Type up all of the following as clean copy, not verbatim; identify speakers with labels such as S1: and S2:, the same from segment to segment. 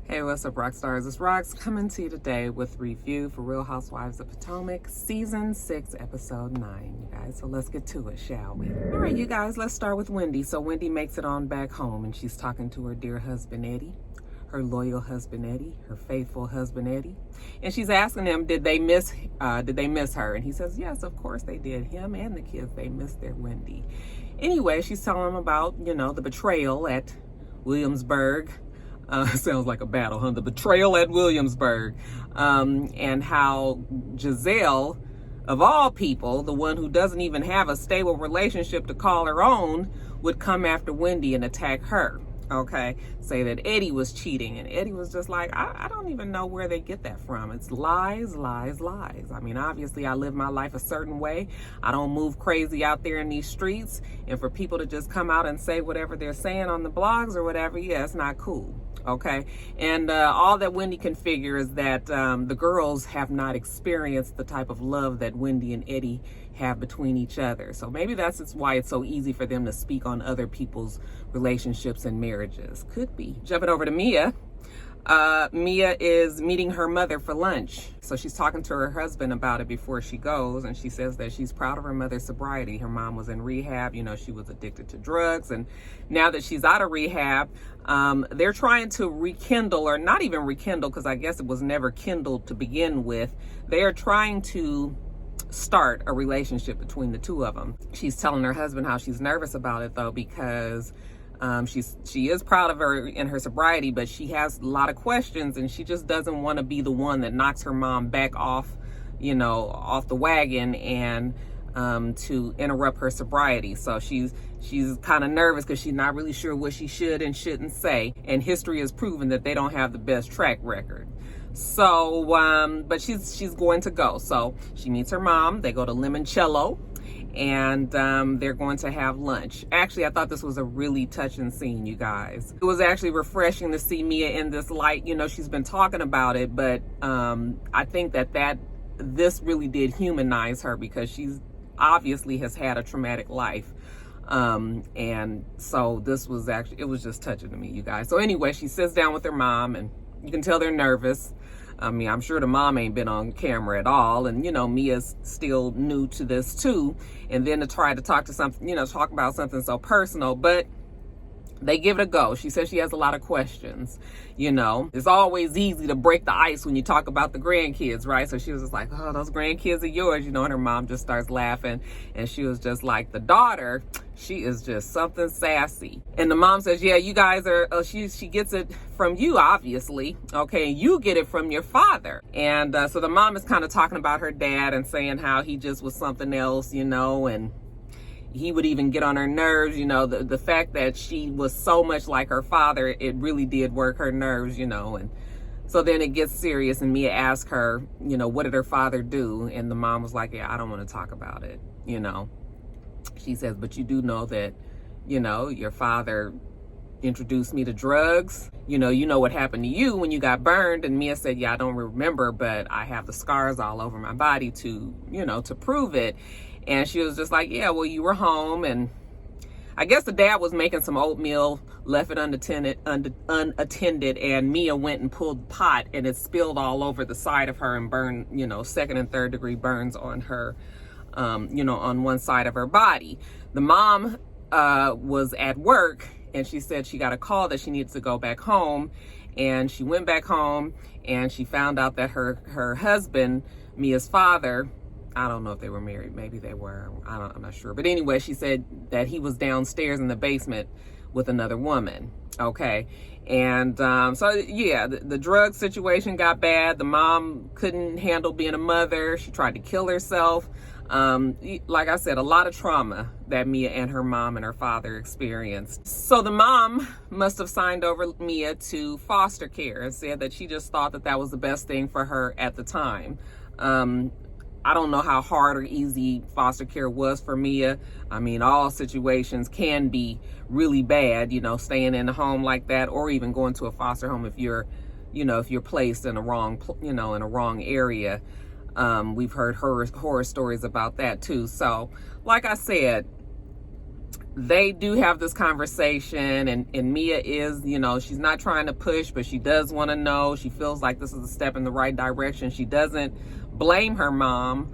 S1: Hey, what's up, rock stars? It's Rox coming to you today with review for Real Housewives of Potomac, Season 6, Episode 9, you guys. So let's get to it, shall we? All right, you guys, let's start with Wendy. So Wendy makes it on back home, and she's talking to her dear husband, Eddie, her loyal husband, Eddie, her faithful husband, Eddie. And she's asking him, did they miss her? And he says, yes, of course they did. Him and the kids, they missed their Wendy. Anyway, she's telling him about, the betrayal at Williamsburg. Sounds like a battle, huh? The betrayal at Williamsburg. And how Giselle, of all people, the one who doesn't even have a stable relationship to call her own, would come after Wendy and attack her. Okay, say that Eddie was cheating, and Eddie was just like, I don't even know where they get that from. It's lies, lies, lies. I mean, obviously I live my life a certain way. I don't move crazy out there in these streets, and for people to just come out and say whatever they're saying on the blogs or whatever, yeah, it's not cool. Okay, and all that Wendy can figure is that the girls have not experienced the type of love that Wendy and Eddie have between each other. So maybe that's why it's so easy for them to speak on other people's relationships and marriages. Could be. Jumping over to Mia. Mia is meeting her mother for lunch. So she's talking to her husband about it before she goes, and she says that she's proud of her mother's sobriety. Her mom was in rehab, she was addicted to drugs, and now that she's out of rehab, they're trying to rekindle, or not even rekindle, because I guess it was never kindled to begin with. They are trying to start a relationship between the two of them. She's telling her husband how she's nervous about it, though, because she is proud of her in her sobriety, but she has a lot of questions, and she just doesn't want to be the one that knocks her mom back off the wagon and to interrupt her sobriety. So she's kind of nervous because she's not really sure what she should and shouldn't say, and history has proven that they don't have the best track record. So but she's going to go. So she meets her mom. They go to Limoncello, and they're going to have lunch. Actually, I thought this was a really touching scene, you guys. It was actually refreshing to see Mia in this light. She's been talking about it, but I think this really did humanize her, because she's obviously has had a traumatic life. And so it was just touching to me, you guys. So anyway, she sits down with her mom, and you can tell they're nervous. I mean, I'm sure the mom ain't been on camera at all. And, Mia's still new to this too. And then to try to talk about something so personal, but they give it a go. She says she has a lot of questions. It's always easy to break the ice when you talk about the grandkids, right? So she was just like, oh, those grandkids are yours, and her mom just starts laughing. And she was just like, the daughter, she is just something sassy. And the mom says, yeah, you guys are, she gets it from you, obviously. Okay, you get it from your father. And so the mom is kind of talking about her dad and saying how he just was something else, and he would even get on her nerves. The fact that she was so much like her father, it really did work her nerves, and so then it gets serious, and Mia asks her, what did her father do? And the mom was like, yeah, I don't want to talk about it. She says, but you do know that, your father introduced me to drugs. You know what happened to you when you got burned. And Mia said, yeah, I don't remember, but I have the scars all over my body to prove it. And she was just like, yeah, well, you were home, and I guess the dad was making some oatmeal, left it unattended, and Mia went and pulled the pot, and it spilled all over the side of her and burned, second and third degree burns on her, on one side of her body. The mom was at work, and she said she got a call that she needed to go back home, and she went back home, and she found out that her husband, Mia's father, I don't know if they were married. Maybe they were. I'm not sure. But anyway, she said that he was downstairs in the basement with another woman. Okay. And so, yeah, the drug situation got bad. The mom couldn't handle being a mother. She tried to kill herself. Like I said, a lot of trauma that Mia and her mom and her father experienced. So the mom must have signed over Mia to foster care and said that she just thought that was the best thing for her at the time. I don't know how hard or easy foster care was for Mia. I mean, all situations can be really bad, staying in a home like that, or even going to a foster home if you're placed in a wrong area. We've heard horror stories about that too. So, like I said, they do have this conversation, and Mia is, you know, she's not trying to push, but she does want to know. She feels like this is a step in the right direction. She doesn't blame her mom,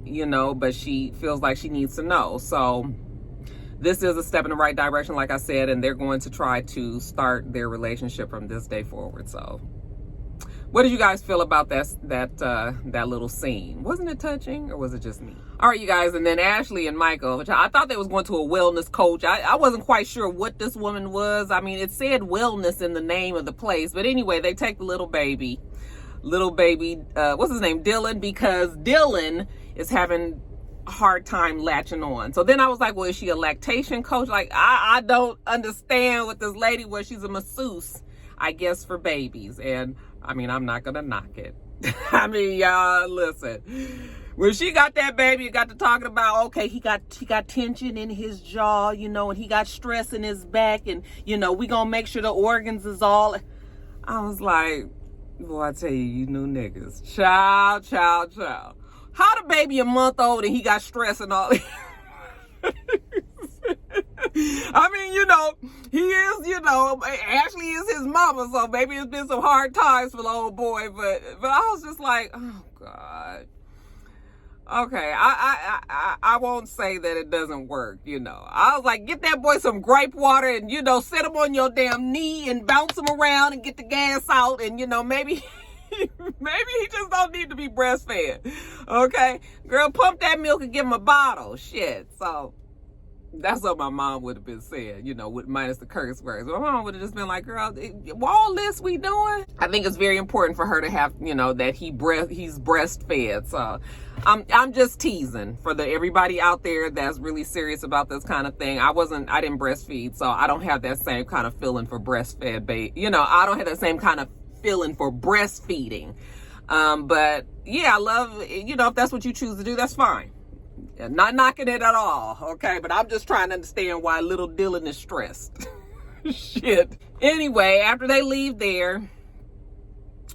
S1: you know, but she feels like she needs to know. So this is a step in the right direction, like I said, and they're going to try to start their relationship from this day forward. So what did you guys feel about that little scene? Wasn't it touching, or was it just me? All right, you guys, and then Ashley and Michael, which I thought they was going to a wellness coach. I wasn't quite sure what this woman was. I mean, it said wellness in the name of the place. But anyway, they take the little baby, what's his name? Dylan, because Dylan is having a hard time latching on. So then I was like, well, is she a lactation coach? Like, I don't understand what this lady was. She's a masseuse, I guess, for babies. And I mean, I'm not gonna knock it. I mean, y'all, listen. When she got that baby, it got to talking about, okay, he got tension in his jaw, you know, and he got stress in his back, and, you know, we gonna make sure the organs is all. I was like, boy, I tell you, you new niggas. Child. How the baby a month old and he got stress and all? I mean, you know, he is, you know, Ashley is his mama, so maybe it's been some hard times for the old boy, but I was just like, oh God. Okay, I won't say that it doesn't work, you know. I was like, get that boy some grape water and, you know, sit him on your damn knee and bounce him around and get the gas out, and, you know, maybe maybe he just don't need to be breastfed. Okay, girl, pump that milk and give him a bottle. Shit. So that's what my mom would have been saying, you know, with minus the curse words. My mom would have just been like, girl, all this we doing? I think it's very important for her to have, you know, that he's breastfed. So I'm just teasing for everybody out there that's really serious about this kind of thing. I didn't breastfeed, so I don't have that same kind of feeling for breastfed baby. You know, I don't have that same kind of feeling for breastfeeding. But yeah, I love, you know, if that's what you choose to do, that's fine. Not knocking it at all, okay? But I'm just trying to understand why little Dylan is stressed. Shit. Anyway, after they leave there,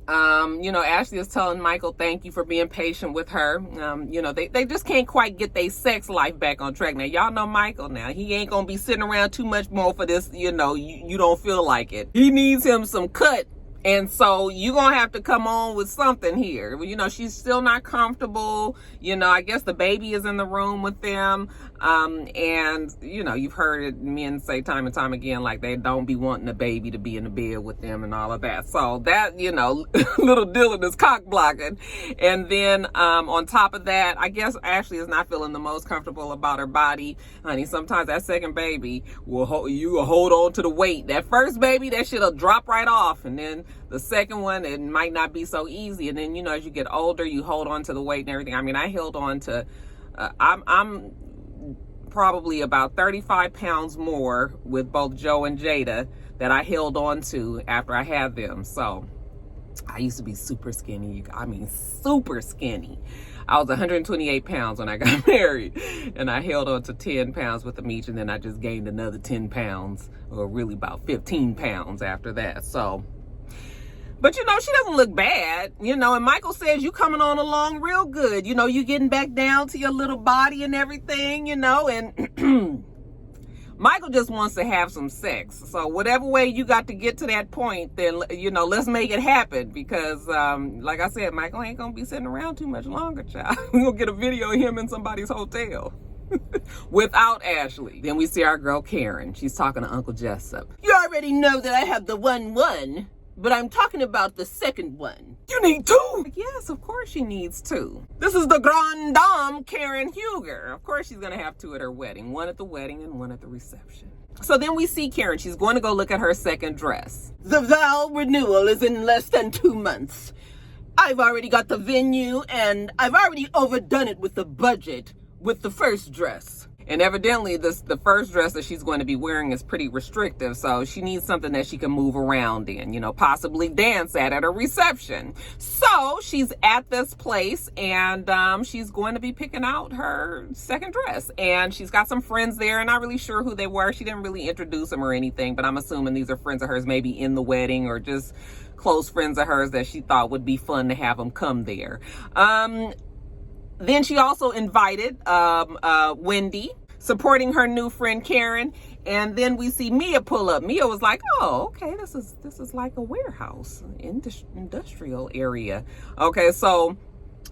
S1: you know, Ashley is telling Michael, thank you for being patient with her. You know, they just can't quite get their sex life back on track. Now, y'all know Michael now. He ain't gonna be sitting around too much more for this, you know, you don't feel like it. He needs him some cut. And so you're going to have to come on with something here. You know, she's still not comfortable. You know, I guess the baby is in the room with them. And, you know, you've heard men say time and time again, like they don't be wanting the baby to be in the bed with them and all of that. So that, you know, little Dylan is cock blocking. And then on top of that, I guess Ashley is not feeling the most comfortable about her body. Honey, sometimes that second baby will hold on to the weight. That first baby, that shit'll drop right off. And then the second one, it might not be so easy. And then, you know, as you get older, you hold on to the weight and everything. I mean, I held on to, I'm probably about 35 pounds more with both Joe and Jada that I held on to after I had them. So I used to be super skinny. I mean, super skinny. I was 128 pounds when I got married, and I held on to 10 pounds with them each, and then I just gained another 10 pounds, or really about 15 pounds after that. So, but, you know, she doesn't look bad, you know, and Michael says you coming on along real good. You know, you getting back down to your little body and everything, you know, and Michael just wants to have some sex. So whatever way you got to get to that point, then, you know, let's make it happen. Because, like I said, Michael ain't going to be sitting around too much longer, child. We're going to get a video of him in somebody's hotel. Without Ashley. Then we see our girl Karen. She's talking to Uncle Jessup. You already know that I have the 1-1. But I'm talking about the second one. You need two? Yes, of course she needs two. This is the grande dame, Karen Huger. Of course she's going to have two at her wedding. One at the wedding and one at the reception. So then we see Karen. She's going to go look at her second dress. The vow renewal is in less than 2 months. I've already got the venue, and I've already overdone it with the budget with the first dress. And evidently, the first dress that she's going to be wearing is pretty restrictive. So she needs something that she can move around in, you know, possibly dance at her reception. So she's at this place, and she's going to be picking out her second dress. And she's got some friends there, not really sure who they were. She didn't really introduce them or anything, but I'm assuming these are friends of hers, maybe in the wedding or just close friends of hers that she thought would be fun to have them come there. Then she also invited Wendy. supporting her new friend Karen. And then we see Mia pull up. Mia was like, oh, okay, this is like a warehouse, industrial area. Okay, so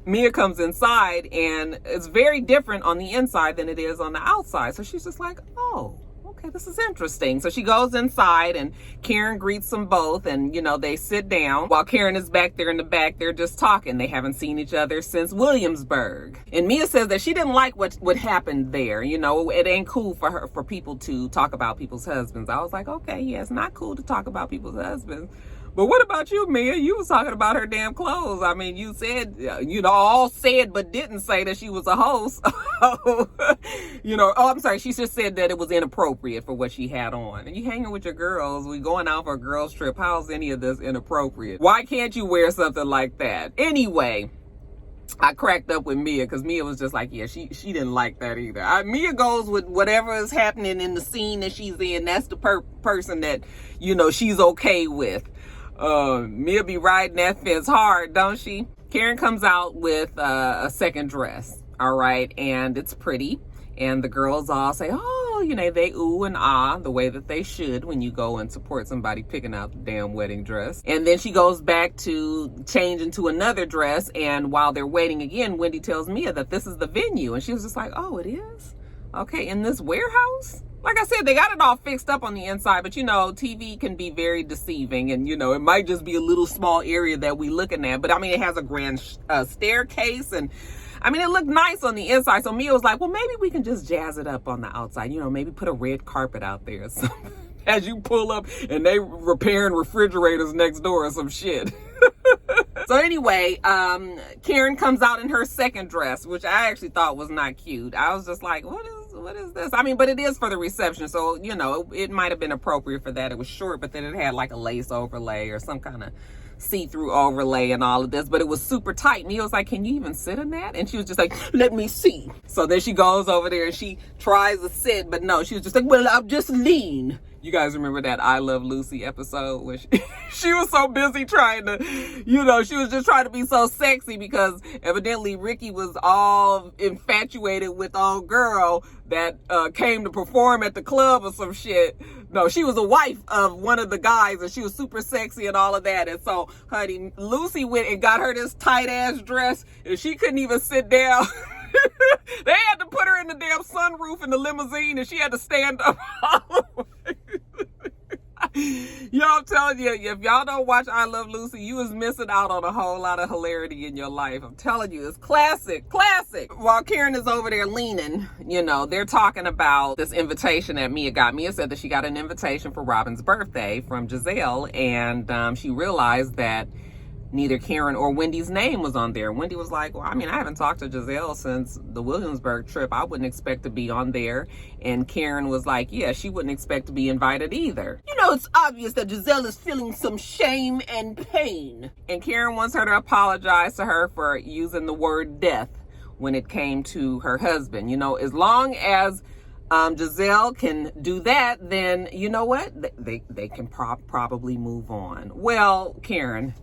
S1: Mia comes inside, and it's very different on the inside than it is on the outside. So she's just like, oh, okay, this is interesting. So she goes inside, and Karen greets them both, and, you know, they sit down. While Karen is back there in the back, they're just talking. They haven't seen each other since Williamsburg. And Mia says that she didn't like what happened there. You know, it ain't cool for people to talk about people's husbands. I was like, okay, yeah, it's not cool to talk about people's husbands. But what about you, Mia? You was talking about her damn clothes. I mean, you said, you know, all said but didn't say that she was a host. You know, oh, I'm sorry. She just said that it was inappropriate for what she had on. And you hanging with your girls. We going out for a girls trip. How's any of this inappropriate? Why can't you wear something like that? Anyway, I cracked up with Mia because Mia was just like, yeah, she didn't like that either. Mia goes with whatever is happening in the scene that she's in. That's the person that, you know, she's okay with. Mia be riding that fence hard, don't she? Karen comes out with a second dress, all right, and it's pretty. And the girls all say, oh, you know, they ooh and ah the way that they should when you go and support somebody picking out the damn wedding dress. And then she goes back to change into another dress. And while they're waiting again, Wendy tells Mia that this is the venue. And she was just like, oh, it is? Okay, in this warehouse? Like I said, they got it all fixed up on the inside, but, you know, TV can be very deceiving, and, you know, it might just be a little small area that we looking at. But, I mean, it has a grand staircase, and, I mean, it looked nice on the inside. So Mia was like, well, maybe we can just jazz it up on the outside. You know, maybe put a red carpet out there or something. As you pull up and they repairing refrigerators next door or some shit. So anyway, Karen comes out in her second dress, which I actually thought was not cute. I was just like, what is this? I mean, but it is for the reception, so, you know, it might have been appropriate for that. It was short, but then it had like a lace overlay or some kind of see-through overlay and all of this, but it was super tight. Mia was like, can you even sit in that? And she was just like, let me see. So then she goes over there and she tries to sit, but no, she was just like, well, I'll just lean. You guys remember that I Love Lucy episode where she was so busy trying to, you know, she was just trying to be so sexy because evidently Ricky was all infatuated with old girl that came to perform at the club or some shit. No, she was a wife of one of the guys and she was super sexy and all of that. And so, honey, Lucy went and got her this tight ass dress and she couldn't even sit down. They had to put her in the damn sunroof in the limousine and she had to stand up all the way. Yo, I'm telling you, if y'all don't watch I Love Lucy, you is missing out on a whole lot of hilarity in your life. I'm telling you, it's classic. While Karen is over there leaning, you know, they're talking about this invitation that Mia got. Mia said that she got an invitation for Robyn's birthday from Giselle, and she realized that neither Karen or Wendy's name was on there. Wendy was like, well, I mean, I haven't talked to Giselle since the Williamsburg trip. I wouldn't expect to be on there. And Karen was like, yeah, she wouldn't expect to be invited either. You know, it's obvious that Giselle is feeling some shame and pain. And Karen wants her to apologize to her for using the word death when it came to her husband. You know, as long as Giselle can do that, then you know what? They can probably move on. Well, Karen,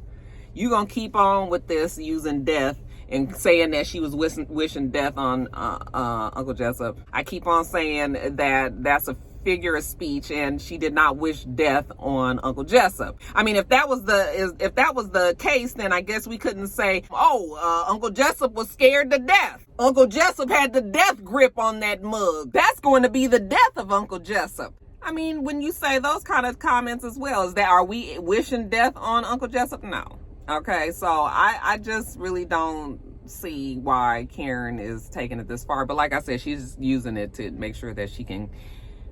S1: you gonna keep on with this using death and saying that she was wishing death on Uncle Jessup. I keep on saying that that's a figure of speech, and she did not wish death on Uncle Jessup. I mean, if that was the case, then I guess we couldn't say, Uncle Jessup was scared to death. Uncle Jessup had the death grip on that mug. That's going to be the death of Uncle Jessup. I mean, when you say those kind of comments as well, are we wishing death on Uncle Jessup? No. Okay, so I just really don't see why Karen is taking it this far. But like I said, she's using it to make sure that she can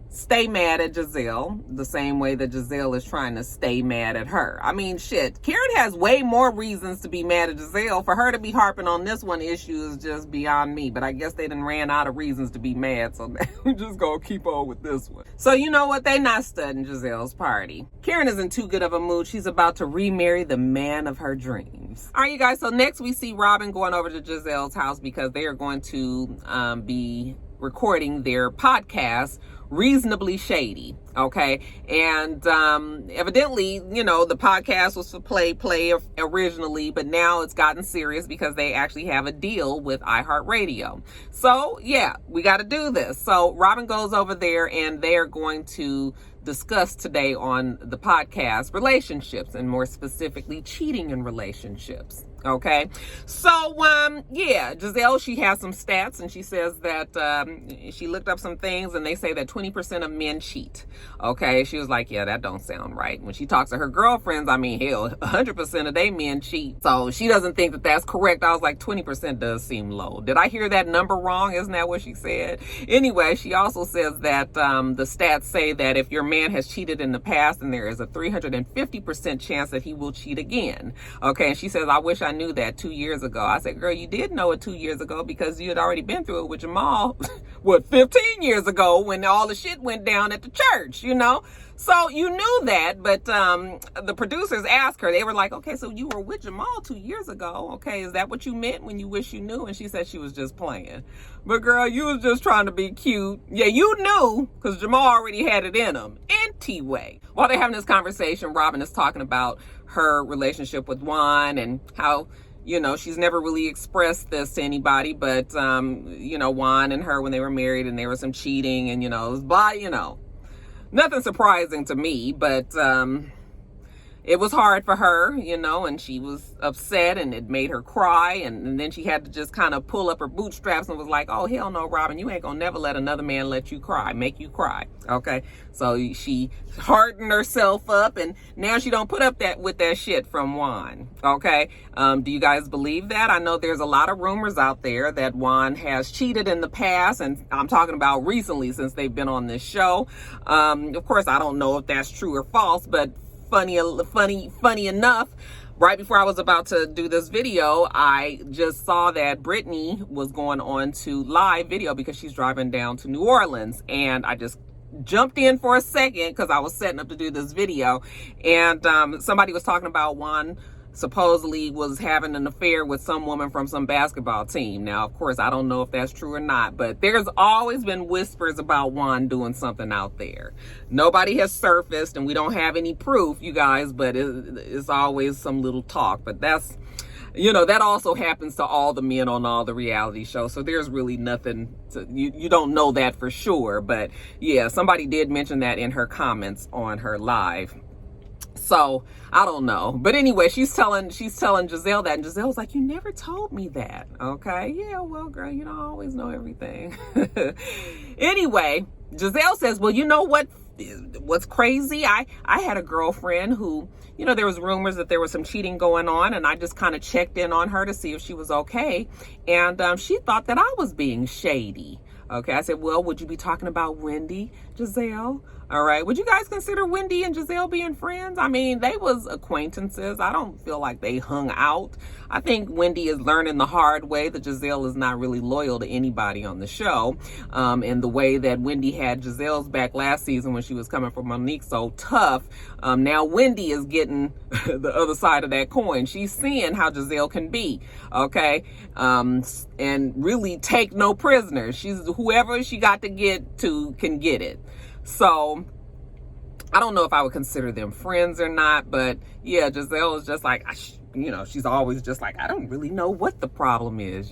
S1: stay mad at Giselle the same way that Giselle is trying to stay mad at her. I mean, shit, Karen has way more reasons to be mad at Giselle. For her to be harping on this one issue is just beyond me. But I guess they done ran out of reasons to be mad, so we're just gonna keep on with this one. So you know what? They not studying Giselle's party. Karen is in too good of a mood. She's about to remarry the man of her dreams. All right, you guys, so next we see Robyn going over to Giselle's house because they are going to be recording their podcast, Reasonably Shady. Okay. And evidently, the podcast was to play originally, but now it's gotten serious because they actually have a deal with iHeartRadio. So yeah, we got to do this. So Robyn goes over there and they're going to discuss today on the podcast relationships, and more specifically cheating in relationships. Okay. So, yeah, Giselle, she has some stats, and she says that she looked up some things, and they say that 20% of men cheat. Okay. She was like, yeah, that don't sound right. When she talks to her girlfriends, I mean, hell, 100% of they men cheat. So she doesn't think that that's correct. I was like, 20% does seem low. Did I hear that number wrong? Isn't that what she said? Anyway, she also says that the stats say that if your man has cheated in the past, then there is a 350% chance that he will cheat again. Okay. And she says, I wish I knew that 2 years ago. I said, girl, you did know it 2 years ago because you had already been through it with Jamal, 15 years ago when all the shit went down at the church, So you knew that, but the producers asked her, they were like, okay, so you were with Jamal 2 years ago. Okay, is that what you meant when you wish you knew? And she said she was just playing. But girl, you was just trying to be cute. Yeah, you knew because Jamal already had it in him. Anyway, while they're having this conversation, Robyn is talking about her relationship with Juan and how, she's never really expressed this to anybody, but, Juan and her when they were married and there was some cheating and, it was nothing surprising to me, but it was hard for her, and she was upset and it made her cry. And then she had to just kind of pull up her bootstraps and was like, oh, hell no, Robyn, you ain't gonna never let another man make you cry. Okay. So she hardened herself up and now she don't put up with that shit from Juan. Okay. Do you guys believe that? I know there's a lot of rumors out there that Juan has cheated in the past, and I'm talking about recently since they've been on this show. Of course, I don't know if that's true or false, but funny enough, right before I was about to do this video, I just saw that Brittany was going on to live video because she's driving down to New Orleans, and I just jumped in for a second because I was setting up to do this video, and somebody was talking about Juan supposedly was having an affair with some woman from some basketball team. Now, of course, I don't know if that's true or not, but there's always been whispers about Juan doing something out there. Nobody has surfaced, and we don't have any proof, you guys, but it's always some little talk. But that's, that also happens to all the men on all the reality shows. So there's really nothing you don't know that for sure. But yeah, somebody did mention that in her comments on her live. So I don't know. But anyway, she's telling Giselle that, and Giselle's like, you never told me that. Okay. Yeah, well, girl, you don't always know everything. Anyway, Giselle says, well, you know what's crazy? I had a girlfriend who, there was rumors that there was some cheating going on, and I just kind of checked in on her to see if she was okay. And she thought that I was being shady. Okay, I said, well, would you be talking about Wendy, Giselle? All right. Would you guys consider Wendy and Giselle being friends? I mean, they was acquaintances. I don't feel like they hung out. I think Wendy is learning the hard way that Giselle is not really loyal to anybody on the show. And the way that Wendy had Giselle's back last season when she was coming for Monique so tough. Now Wendy is getting the other side of that coin. She's seeing how Giselle can be. Okay. And really take no prisoners. She's whoever she got to get to can get it. So I don't know if I would consider them friends or not, but yeah, Giselle is just like, she's always just like, I don't really know what the problem is,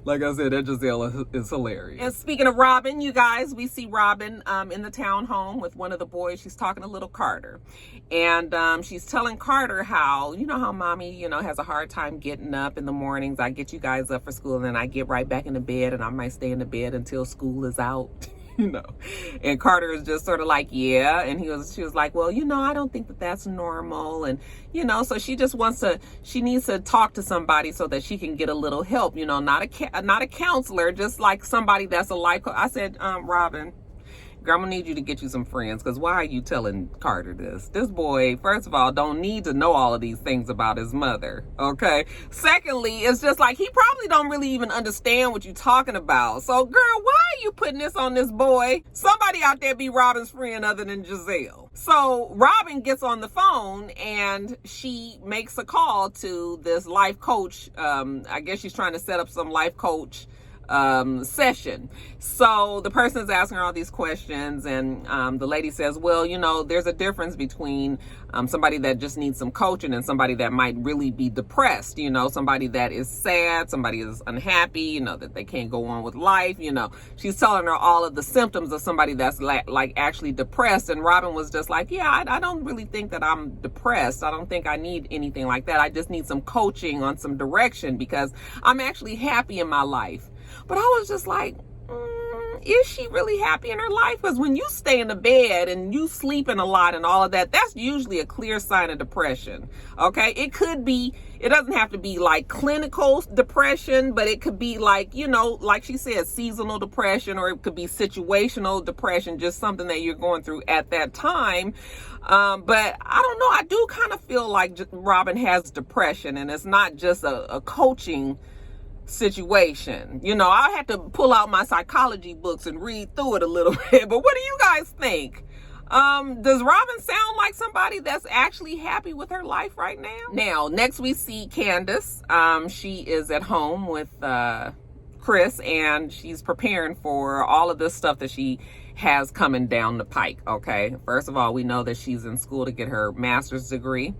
S1: Like I said, that Giselle is hilarious. And speaking of Robyn, you guys, we see Robyn in the townhome with one of the boys. She's talking to little Carter. And she's telling Carter how, how mommy, has a hard time getting up in the mornings. I get you guys up for school, and then I get right back into bed, and I might stay in the bed until school is out. And Carter is just sort of like, yeah. And she was like, well, I don't think that that's normal. And, so she just she needs to talk to somebody so that she can get a little help, not a counselor, just like somebody that's a life coach. I said, Robyn, girl, I'm gonna need you to get you some friends, because why are you telling Carter this? This boy, first of all, don't need to know all of these things about his mother, okay? Secondly, it's just like he probably don't really even understand what you're talking about. So, girl, why are you putting this on this boy? Somebody out there be Robyn's friend other than Giselle. So Robyn gets on the phone and she makes a call to this life coach. I guess she's trying to set up some life coach session. So the person is asking her all these questions, and the lady says, well, you know, there's a difference between somebody that just needs some coaching and somebody that might really be depressed, you know, somebody that is sad, somebody is unhappy, you know, that they can't go on with life, you know. She's telling her all of the symptoms of somebody that's like actually depressed, and Robyn was just like, yeah, I don't really think that I'm depressed. I don't think I need anything like that. I just need some coaching on some direction because I'm actually happy in my life. But I was just like, is she really happy in her life? Because when you stay in the bed and you sleeping a lot and all of that, that's usually a clear sign of depression. Okay, it could be, it doesn't have to be like clinical depression, but it could be like, you know, like she said, seasonal depression, or it could be situational depression, just something that you're going through at that time. But I don't know, I do kind of feel like Robyn has depression, and it's not just a coaching situation. You know, I had to pull out my psychology books and read through it a little bit. But what do you guys think? Does Robyn sound like somebody that's actually happy with her life right now? Now, next we see Candiace. She is at home with Chris, and she's preparing for all of this stuff that she has coming down the pike. Okay, first of all, we know that she's in school to get her master's degree.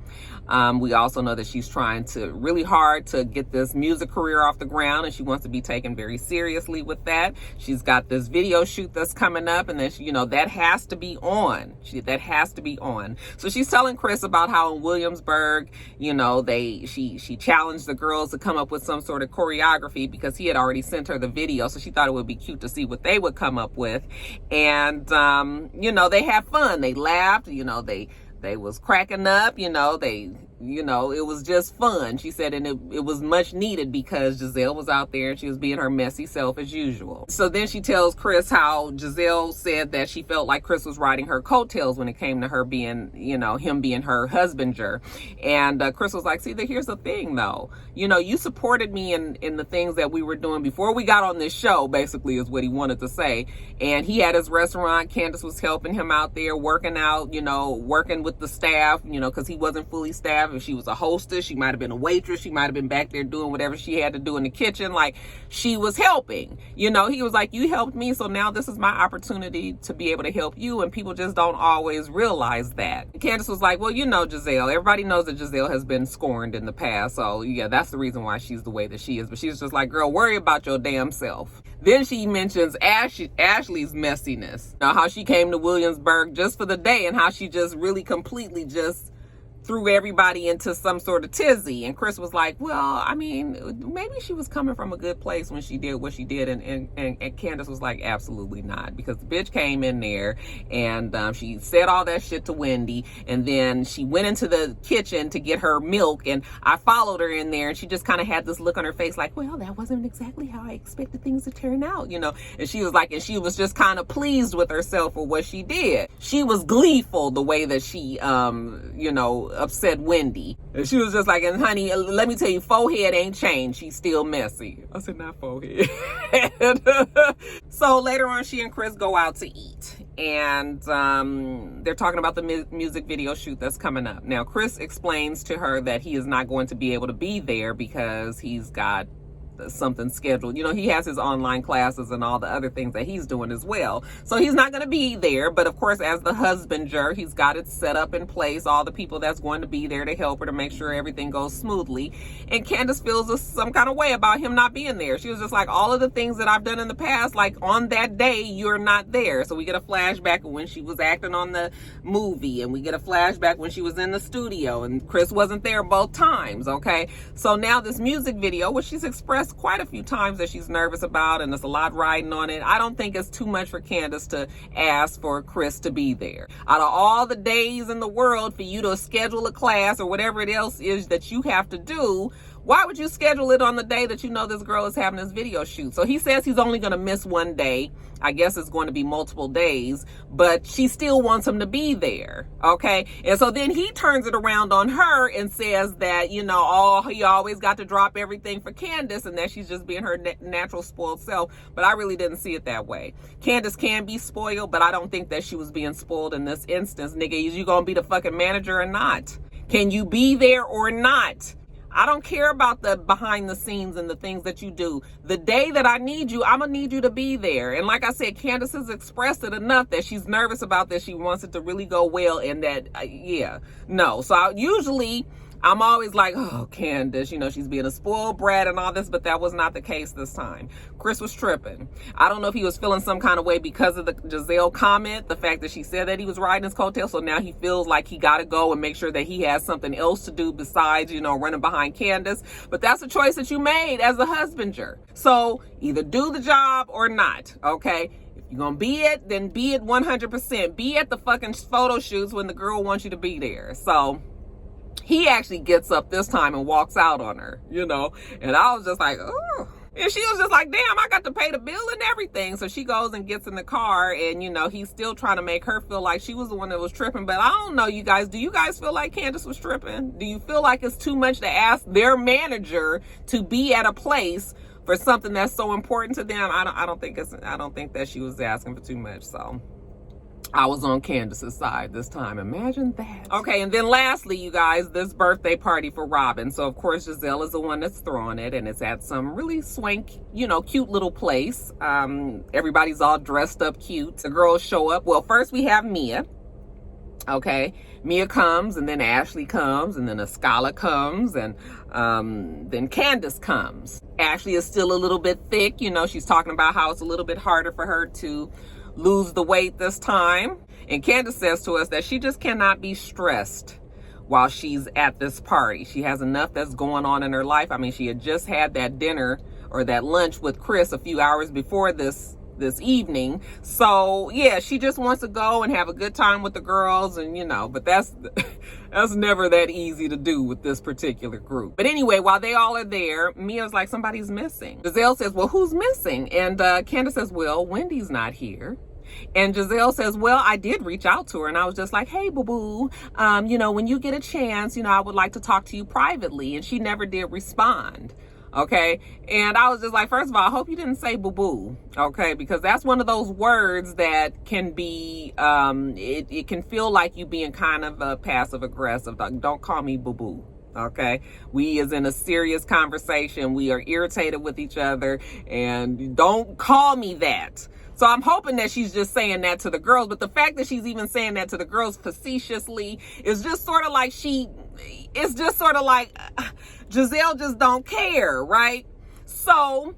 S1: We also know that she's trying to really hard to get this music career off the ground, and she wants to be taken very seriously with that. She's got this video shoot that's coming up, and then she, you know, that has to be on. That has to be on. So she's telling Chris about how in Williamsburg, you know, she challenged the girls to come up with some sort of choreography because he had already sent her the video. So she thought it would be cute to see what they would come up with. And, you know, they had fun. They laughed, you know, they was cracking up, you know, it was just fun. She said, and it was much needed because Giselle was out there and she was being her messy self as usual. So then she tells Chris how Giselle said that she felt like Chris was riding her coattails when it came to her being, you know, him being her husbander. And Chris was like, see, here's the thing though. You know, you supported me in the things that we were doing before we got on this show, basically is what he wanted to say. And he had his restaurant. Candiace was helping him out there, working out, you know, working with the staff, you know, because he wasn't fully staffed. If she was a hostess, she might have been a waitress, she might have been back there doing whatever she had to do in the kitchen. Like, she was helping, you know. He was like, you helped me, so now this is my opportunity to be able to help you, and people just don't always realize that. Candiace was like, well, you know, Giselle, everybody knows that Giselle has been scorned in the past, so yeah, that's the reason why she's the way that she is. But she's just like, girl, worry about your damn self. Then she mentions Ashley's messiness, now how she came to Williamsburg just for the day, and how she just really completely just threw everybody into some sort of tizzy. And Chris was like, well, I mean, maybe she was coming from a good place when she did what she did. And Candiace was like, absolutely not, because the bitch came in there and she said all that shit to Wendy, and then she went into the kitchen to get her milk, and I followed her in there, and she just kind of had this look on her face like, well, that wasn't exactly how I expected things to turn out, you know. And she was like, and she was just kind of pleased with herself for what she did. She was gleeful the way that she you know, upset Wendy. And she was just like, and honey, let me tell you, forehead ain't changed. She's still messy. I said, not forehead. So later on, she and Chris go out to eat. And they're talking about the music video shoot that's coming up. Now, Chris explains to her that he is not going to be able to be there because he's got something scheduled. You know, he has his online classes and all the other things that he's doing as well. So he's not going to be there. But of course, as the husbander, he's got it set up in place, all the people that's going to be there to help her to make sure everything goes smoothly. And Candiace feels some kind of way about him not being there. She was just like, all of the things that I've done in the past, like on that day, you're not there. So we get a flashback of when she was acting on the movie, and we get a flashback when she was in the studio, and Chris wasn't there both times. Okay. So now this music video, which she's expressed quite a few times that she's nervous about, and there's a lot riding on it. I don't think it's too much for Candiace to ask for Chris to be there. Out of all the days in the world for you to schedule a class or whatever it else is that you have to do, why would you schedule it on the day that you know this girl is having this video shoot? So he says he's only going to miss one day. I guess it's going to be multiple days, but she still wants him to be there. Okay. And so then he turns it around on her and says that, you know, oh, he always got to drop everything for Candiace, and that she's just being her natural spoiled self. But I really didn't see it that way. Candiace can be spoiled, but I don't think that she was being spoiled in this instance. Nigga, is you going to be the fucking manager or not? Can you be there or not? I don't care about the behind the scenes and the things that you do. The day that I need you, I'm going to need you to be there. And like I said, Candiace has expressed it enough that she's nervous about this. She wants it to really go well, and that, no. So I'm always like, oh, Candiace, she's being a spoiled brat and all this, but that was not the case this time. Chris was tripping. I don't know if he was feeling some kind of way because of the Giselle comment, the fact that she said that he was riding his coattails, so now he feels like he got to go and make sure that he has something else to do besides, running behind Candiace. But that's a choice that you made as a husbander. So either do the job or not, okay? If you're going to be it, then be it 100%. Be at the fucking photo shoots when the girl wants you to be there. So he actually gets up this time and walks out on her, and I was just like, oh. And she was just like, damn, I got to pay the bill and everything. So she goes and gets in the car, and, he's still trying to make her feel like she was the one that was tripping. But I don't know, you guys. Do you guys feel like Candiace was tripping? Do you feel like it's too much to ask their manager to be at a place for something that's so important to them? I don't think that she was asking for too much, so I was on Candiace's side this time. Imagine that. Okay, and then lastly, you guys, this birthday party for Robyn. So, of course, Giselle is the one that's throwing it, and it's at some really swank, cute little place. Everybody's all dressed up cute. The girls show up. Well, first we have Mia. Okay, Mia comes, and then Ashley comes, and then Escala comes, and then Candiace comes. Ashley is still a little bit thick. She's talking about how it's a little bit harder for her to lose the weight this time. And Candiace says to us that she just cannot be stressed while she's at this party. She has enough that's going on in her life. I mean, she had just had that dinner or that lunch with Chris a few hours before this evening. So yeah, she just wants to go and have a good time with the girls, and but that's never that easy to do with this particular group. But anyway, while they all are there, Mia's like, somebody's missing. Giselle says, well, who's missing? And Candiace says, well, Wendy's not here. And Giselle says, well, I did reach out to her, and I was just like, hey, boo-boo, when you get a chance, I would like to talk to you privately. And she never did respond. Okay. And I was just like, first of all, I hope you didn't say boo-boo. Okay. Because that's one of those words that can be, it can feel like you being kind of passive aggressive. Like, don't call me boo-boo. Okay. We is in a serious conversation. We are irritated with each other, and don't call me that. So I'm hoping that she's just saying that to the girls. But the fact that she's even saying that to the girls facetiously is just sort of like Giselle just don't care, right? So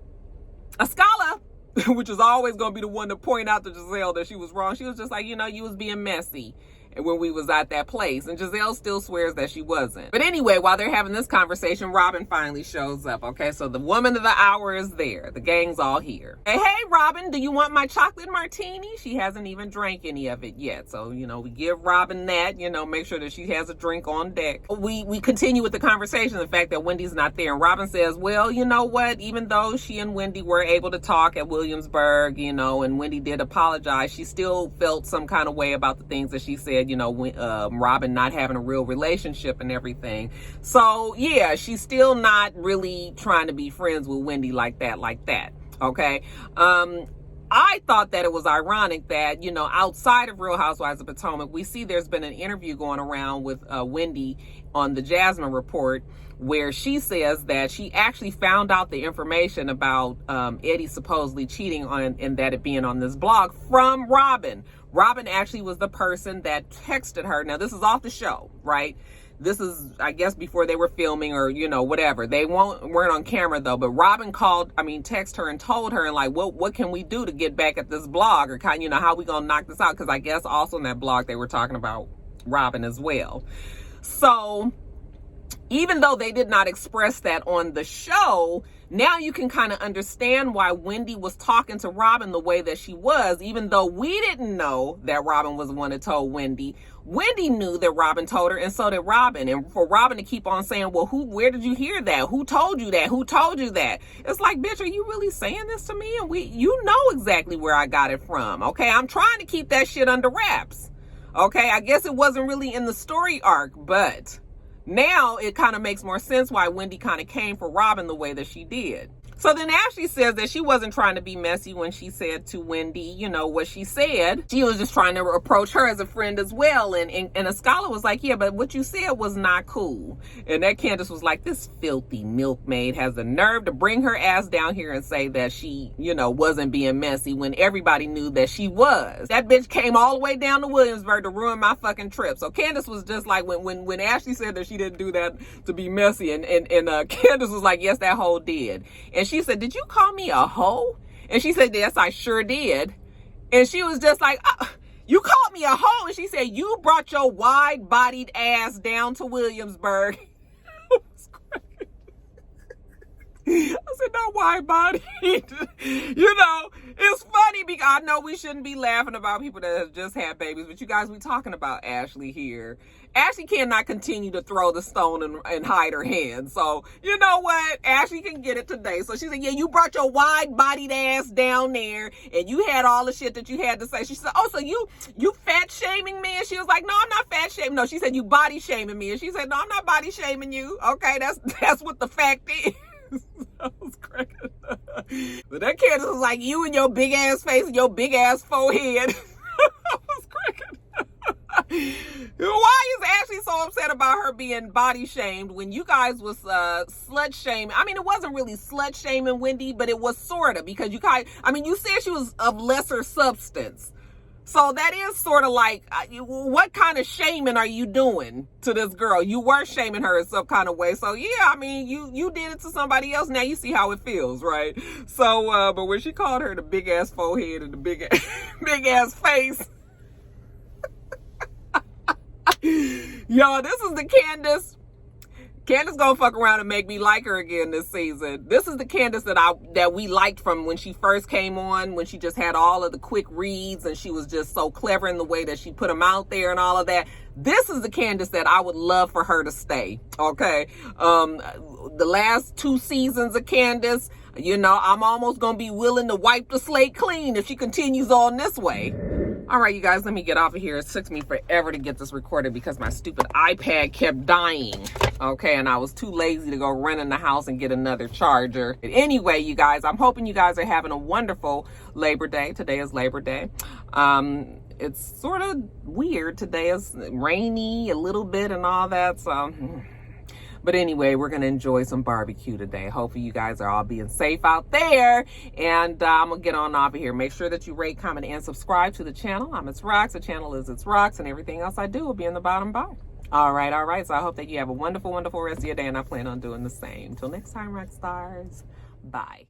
S1: Escala, which is always going to be the one to point out to Giselle that she was wrong, she was just like, you was being messy. And when we was at that place, and Giselle still swears that she wasn't. But anyway, while they're having this conversation, Robyn finally shows up. Okay, so the woman of the hour is there. The gang's all here. Hey, Robyn, do you want my chocolate martini? She hasn't even drank any of it yet. So, we give Robyn that, make sure that she has a drink on deck. We continue with the conversation, the fact that Wendy's not there. And Robyn says, well, you know what? Even though she and Wendy were able to talk at Williamsburg, and Wendy did apologize, she still felt some kind of way about the things that she said, Robyn not having a real relationship and everything. So yeah, she's still not really trying to be friends with Wendy like that. Okay. I thought that it was ironic that, outside of Real Housewives of Potomac, we see there's been an interview going around with Wendy on the Jasmine Report, where she says that she actually found out the information about Eddie supposedly cheating on, and that it being on this blog, from Robyn. Robyn actually was the person that texted her. Now, this is off the show, right? This is, I guess, before they were filming or, whatever. They weren't on camera, though. But Robyn texted her and told her, and like, what can we do to get back at this blog? Or how we going to knock this out? Because I guess also in that blog, they were talking about Robyn as well. So even though they did not express that on the show, now you can kind of understand why Wendy was talking to Robyn the way that she was, even though we didn't know that Robyn was the one that told Wendy. Wendy knew that Robyn told her, and so did Robyn. And for Robyn to keep on saying, well, where did you hear that? Who told you that? Who told you that? It's like, bitch, are you really saying this to me? And you know exactly where I got it from. Okay, I'm trying to keep that shit under wraps. Okay, I guess it wasn't really in the story arc, but now it kind of makes more sense why Wendy kind of came for Robyn the way that she did. So then Ashley says that she wasn't trying to be messy when she said to Wendy, you know, what she said. She was just trying to approach her as a friend as well. And a scholar was like, yeah, but what you said was not cool. And that Candiace was like, this filthy milkmaid has the nerve to bring her ass down here and say that she, you know, wasn't being messy when everybody knew that she was. That bitch came all the way down to Williamsburg to ruin my fucking trip. So Candiace was just like, when Ashley said that she didn't do that to be messy, and Candiace was like, yes, that hoe did. And she said, did you call me a hoe? And she said, yes, I sure did. And she was just like, you called me a hoe? And she said, you brought your wide-bodied ass down to Williamsburg. I said, not wide-bodied. You know, it's funny because I know we shouldn't be laughing about people that have just had babies, but you guys, we talking about Ashley here. Ashley cannot continue to throw the stone and hide her hand. So, you know what? Ashley can get it today. So she said, yeah, you brought your wide-bodied ass down there and you had all the shit that you had to say. She said, oh, so you fat shaming me? And she was like, no, I'm not fat shaming. No, she said, you body shaming me. And she said, no, I'm not body shaming you. Okay, that's what the fact is. I was cracking up. But that Candiace was like, you and your big ass face and your big ass forehead. I was cracking up. Why is Ashley so upset about her being body shamed when you guys was slut shaming? I mean, it wasn't really slut shaming Wendy, but it was sort of, because you guys, I mean, you said she was of lesser substance. So that is sort of like, what kind of shaming are you doing to this girl? You were shaming her in some kind of way. So yeah, I mean, you did it to somebody else. Now you see how it feels, right? So, but when she called her the big ass forehead and the big ass face, yo, this is the Candiace. Candiace gonna fuck around and make me like her again this season. This is the Candiace that we liked from when she first came on, when she just had all of the quick reads and she was just so clever in the way that she put them out there and all of that. This is the Candiace that I would love for her to stay, okay? The last 2 seasons of Candiace, you know, I'm almost gonna be willing to wipe the slate clean if she continues on this way. All right, you guys, let me get off of here. It took me forever to get this recorded because my stupid iPad kept dying. Okay, and I was too lazy to go run in the house and get another charger. But anyway, you guys, I'm hoping you guys are having a wonderful Labor Day. Today is Labor Day. It's sort of weird. Today is rainy a little bit and all that, so... But anyway, we're going to enjoy some barbecue today. Hopefully you guys are all being safe out there. And I'm going to get on off of here. Make sure that you rate, comment, and subscribe to the channel. I'm itsrox. The channel is itsrox. And everything else I do will be in the bottom bar. All right. So I hope that you have a wonderful, wonderful rest of your day. And I plan on doing the same. Till next time, rock stars. Bye.